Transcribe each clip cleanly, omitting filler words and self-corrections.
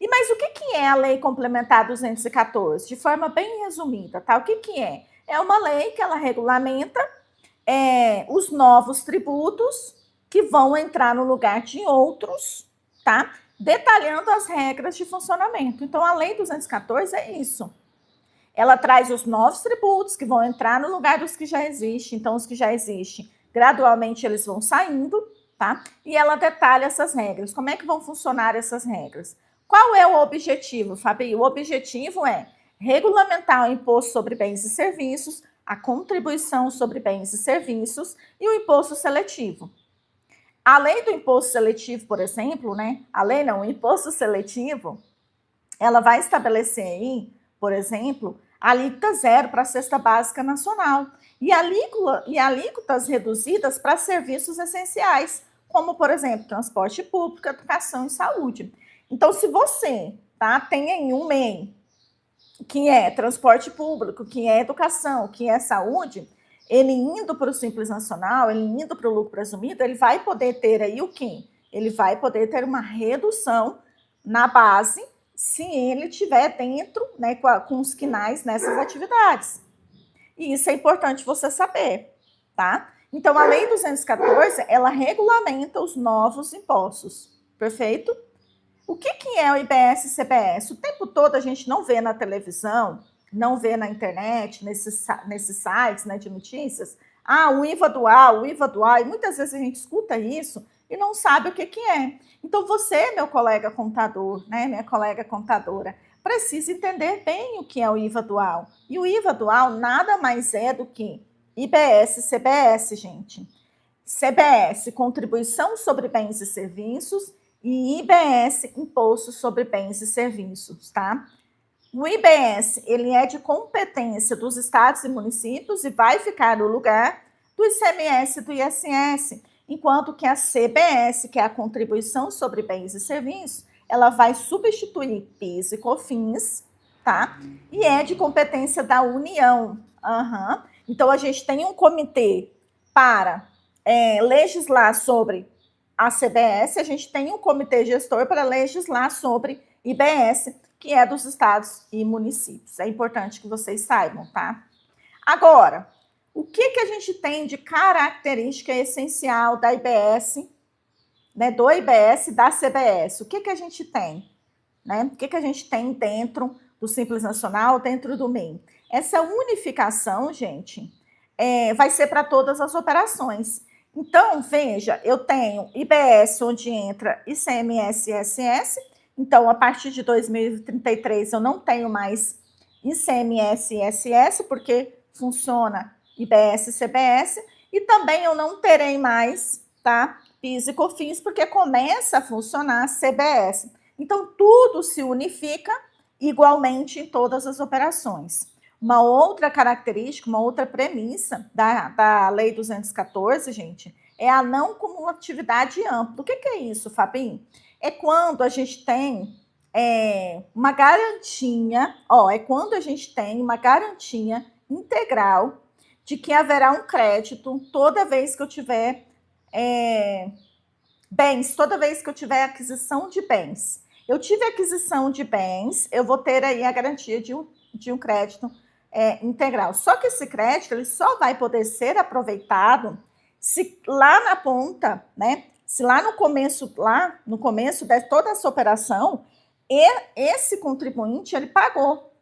Mas o que é a Lei Complementar 214? De forma bem resumida, tá? O que é? É uma lei que ela regulamenta os novos tributos que vão entrar no lugar de outros, tá? Detalhando as regras de funcionamento. Então, a Lei 214 é isso. Ela traz os novos tributos que vão entrar no lugar dos que já existem. Então, os que já existem, gradualmente eles vão saindo, tá? E ela detalha essas regras. Como é que vão funcionar essas regras? Qual é o objetivo, Fabi? O objetivo é regulamentar o imposto sobre bens e serviços, a contribuição sobre bens e serviços e o imposto seletivo. A lei do imposto seletivo, por exemplo, né? A lei não, o imposto seletivo, ela vai estabelecer aí, por exemplo, alíquota zero para a cesta básica nacional e alíquotas reduzidas para serviços essenciais, como, por exemplo, transporte público, educação e saúde. Então, se você tem em um MEI que é transporte público, que é educação, que é saúde, ele indo para o Simples Nacional, ele indo para o lucro presumido, ele vai poder ter aí o quê? Ele vai poder ter uma redução na base se ele estiver dentro, né, com os quinais nessas atividades. E isso é importante você saber, tá? Então, a Lei 214, ela regulamenta os novos impostos, perfeito? O que é o IBS e CBS? O tempo todo a gente não vê na televisão, não vê na internet, nesses sites, né, de notícias, o IVA dual, e muitas vezes a gente escuta isso e não sabe o que é. Então você, meu colega contador, né, minha colega contadora, precisa entender bem o que é o IVA dual. E o IVA dual nada mais é do que IBS e CBS, gente. CBS, Contribuição sobre Bens e Serviços, e IBS, Imposto sobre Bens e Serviços, tá? O IBS, ele é de competência dos estados e municípios e vai ficar no lugar do ICMS e do ISS, enquanto que a CBS, que é a Contribuição sobre Bens e Serviços, ela vai substituir PIS e COFINS, tá? E é de competência da União. Então, a gente tem um comitê para legislar sobre a CBS, a gente tem um comitê gestor para legislar sobre IBS, que é dos estados e municípios. É importante que vocês saibam, tá? Agora, o que a gente tem de característica essencial da IBS, né, do IBS e da CBS? O que a gente tem? Né? O que a gente tem dentro do Simples Nacional, dentro do MEI? Essa unificação, gente, vai ser para todas as operações. Então, veja, eu tenho IBS, onde entra ICMS e ISS. Então, a partir de 2033, eu não tenho mais ICMS e ISS, porque funciona IBS e CBS. E também eu não terei mais, tá, PIS e COFINS, porque começa a funcionar a CBS. Então, tudo se unifica igualmente em todas as operações. Uma outra característica, uma outra premissa da Lei 214, gente, é a não cumulatividade ampla. O que é isso, Fabinho? É quando a gente tem uma garantia, é quando a gente tem uma garantia integral de que haverá um crédito toda vez que eu tiver bens, toda vez que eu tiver aquisição de bens. Eu tive aquisição de bens, eu vou ter aí a garantia de um crédito integral. Só que esse crédito ele só vai poder ser aproveitado se lá na ponta, né? Se lá no começo de toda essa operação, esse contribuinte ele pagou.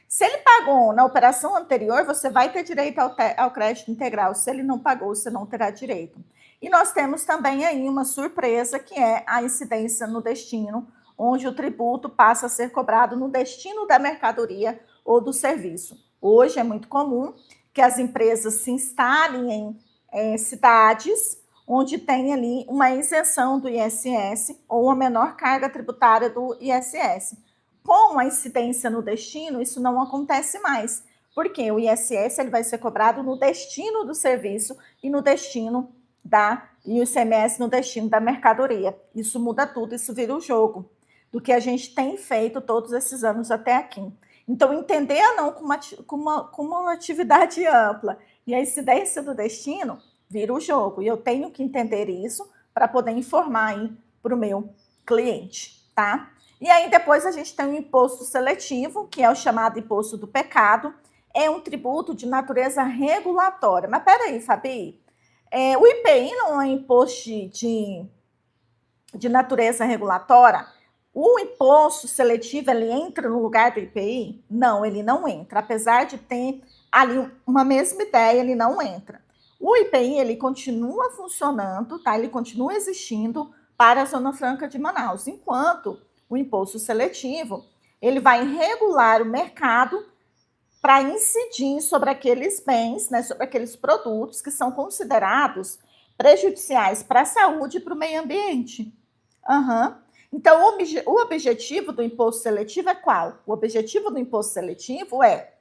Se ele pagou na operação anterior, você vai ter direito ao crédito integral. Se ele não pagou, você não terá direito. E nós temos também aí uma surpresa, que é a incidência no destino, onde o tributo passa a ser cobrado no destino da mercadoria ou do serviço. Hoje é muito comum que as empresas se instalem em cidades onde tem ali uma isenção do ISS ou uma menor carga tributária do ISS. Com a incidência no destino, isso não acontece mais, porque o ISS ele vai ser cobrado no destino do serviço e no destino e o ICMS no destino da mercadoria. Isso muda tudo, isso vira o jogo do que a gente tem feito todos esses anos até aqui. Então, entender a não cumulatividade ampla e a incidência do destino vira o jogo. E eu tenho que entender isso para poder informar aí para o meu cliente, tá? E aí depois a gente tem o imposto seletivo, que é o chamado imposto do pecado, é um tributo de natureza regulatória. Mas peraí, Fabi, o IPI não é imposto de natureza regulatória? O imposto seletivo, ele entra no lugar do IPI? Não, ele não entra. Apesar de ter ali uma mesma ideia, ele não entra. O IPI, ele continua funcionando, tá? Ele continua existindo para a Zona Franca de Manaus, enquanto o imposto seletivo, ele vai regular o mercado para incidir sobre aqueles bens, né, sobre aqueles produtos que são considerados prejudiciais para a saúde e para o meio ambiente. Uhum. Então, o objetivo do imposto seletivo é qual? O objetivo do imposto seletivo é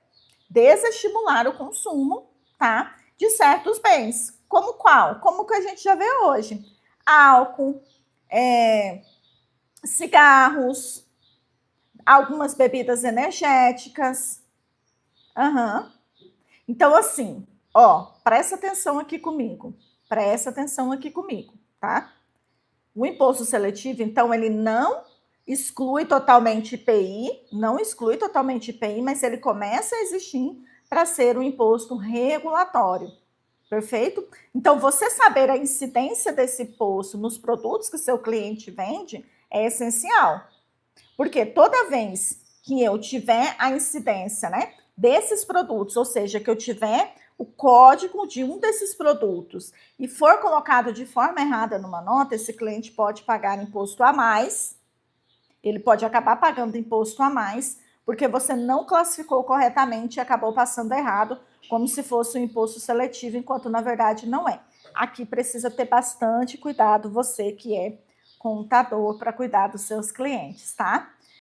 desestimular o consumo, tá, de certos bens. Como qual? Como que a gente já vê hoje. Álcool, cigarros, algumas bebidas energéticas. Uhum. Então, assim, ó, presta atenção aqui comigo. Presta atenção aqui comigo, tá? O imposto seletivo, então, ele não exclui totalmente IPI, não exclui totalmente IPI, mas ele começa a existir para ser um imposto regulatório. Perfeito? Então, você saber a incidência desse imposto nos produtos que seu cliente vende é essencial. Porque toda vez que eu tiver a incidência, né, desses produtos, ou seja, que eu tiver o código de um desses produtos e for colocado de forma errada numa nota, esse cliente pode pagar imposto a mais, ele pode acabar pagando imposto a mais, porque você não classificou corretamente e acabou passando errado, como se fosse um imposto seletivo, enquanto na verdade não é. Aqui precisa ter bastante cuidado, você que é contador, para cuidar dos seus clientes, tá?